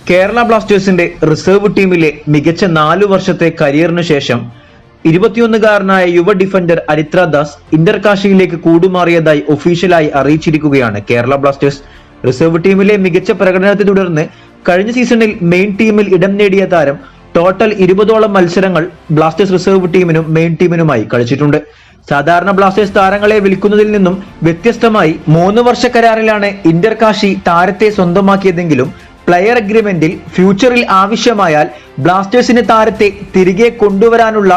കേരള ബ്ലാസ്റ്റേഴ്സിന്റെ റിസർവ് ടീമിലെ മികച്ച 4 വർഷത്തെ കരിയറിനു ശേഷം 21-കാരനായ യുവ ഡിഫൻഡർ അരിത്ര ദാസ് ഇന്റർകാഷിയിലേക്ക് കൂടുമാറിയതായി ഒഫീഷ്യലായി അറിയിച്ചിരിക്കുകയാണ് കേരള ബ്ലാസ്റ്റേഴ്സ്. റിസർവ് ടീമിലെ മികച്ച പ്രകടനത്തെ തുടർന്ന് കഴിഞ്ഞ സീസണിൽ മെയിൻ ടീമിൽ ഇടം നേടിയ താരം ടോട്ടൽ 20ഓളം മത്സരങ്ങൾ ബ്ലാസ്റ്റേഴ്സ് റിസർവ് ടീമിനും മെയിൻ ടീമിനുമായി കളിച്ചിട്ടുണ്ട്. സാധാരണ ബ്ലാസ്റ്റേഴ്സ് താരങ്ങളെ വിൽക്കുന്നതിൽ നിന്നും വ്യത്യസ്തമായി 3 വർഷ കരാറിലാണ് ഇന്റർകാഷി താരത്തെ സ്വന്തമാക്കിയതെങ്കിലും പ്ലെയർ അഗ്രിമെന്റിൽ ഫ്യൂച്ചറിൽ ആവശ്യമായാൽ ബ്ലാസ്റ്റേഴ്സിന് താരത്തെ തിരികെ കൊണ്ടുവരാനുള്ള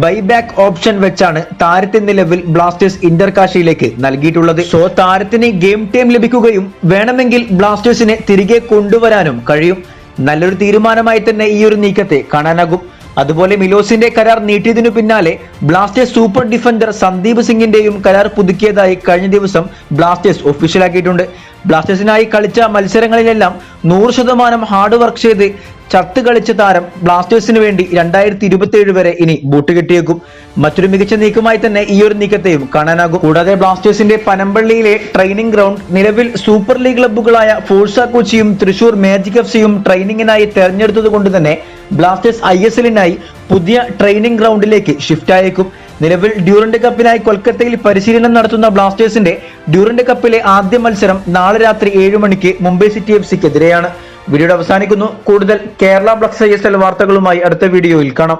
ബൈബാക്ക് ഓപ്ഷൻ വെച്ചാണ് താരത്തെ നിലവിൽ ബ്ലാസ്റ്റേഴ്സ് ഇന്റർകാഷിയിലേക്ക് നൽകിയിട്ടുള്ളത്. സോ താരത്തിന് ഗെയിം ടൈം ലഭിക്കുകയും വേണമെങ്കിൽ ബ്ലാസ്റ്റേഴ്സിനെ തിരികെ കൊണ്ടുവരാനും കഴിയും. നല്ലൊരു തീരുമാനമായി തന്നെ ഈ ഒരു നീക്കത്തെ കാണാനാകും. അതുപോലെ മിലോസിന്റെ കരാർ നീട്ടിയതിനു പിന്നാലെ ബ്ലാസ്റ്റേഴ്സ് സൂപ്പർ ഡിഫൻഡർ സന്ദീപ് സിംഗിന്റെയും കരാർ പുതുക്കിയതായി കഴിഞ്ഞ ദിവസം ബ്ലാസ്റ്റേഴ്സ് ഒഫീഷ്യലാക്കിയിട്ടുണ്ട്. ബ്ലാസ്റ്റേഴ്സിനായി കളിച്ച മത്സരങ്ങളിലെല്ലാം 100% ഹാർഡ് വർക്ക് ചെയ്ത് ചത്ത് കളിച്ച താരം ബ്ലാസ്റ്റേഴ്സിന് വേണ്ടി 2027 വരെ ഇനി ബൂട്ട് കെട്ടിയേക്കും. മറ്റൊരു മികച്ച നീക്കമായി തന്നെ ഈ ഒരു നീക്കത്തെയും കാണാനാകും. കൂടാതെ ബ്ലാസ്റ്റേഴ്സിന്റെ പനമ്പള്ളിയിലെ ട്രെയിനിങ് ഗ്രൗണ്ട് നിലവിൽ സൂപ്പർ ലീഗ് ക്ലബ്ബുകളായ ഫോഴ്സ കൊച്ചിയും തൃശൂർ മാജിക് എഫ്സിയും ട്രെയിനിങ്ങിനായി തെരഞ്ഞെടുത്തത് കൊണ്ട് തന്നെ ബ്ലാസ്റ്റേഴ്സ് ISL-നായി പുതിയ ട്രെയിനിങ് ഗ്രൗണ്ടിലേക്ക് ഷിഫ്റ്റ് ആയേക്കും. നിലവിൽ ഡ്യൂറന്റ് കപ്പിനായി കൊൽക്കത്തയിൽ പരിശീലനം നടത്തുന്ന ബ്ലാസ്റ്റേഴ്സിന്റെ ഡ്യൂറന്റ് കപ്പിലെ ആദ്യ മത്സരം നാളെ രാത്രി 7 മണിക്ക് മുംബൈ സിറ്റി FC-ക്കെതിരെയാണ്. വീഡിയോ അവസാനിക്കുന്നു. കൂടുതൽ കേരള ബ്ലാസ്റ്റേഴ്സ് ISL വാർത്തകളുമായി അടുത്ത വീഡിയോയിൽ കാണാം.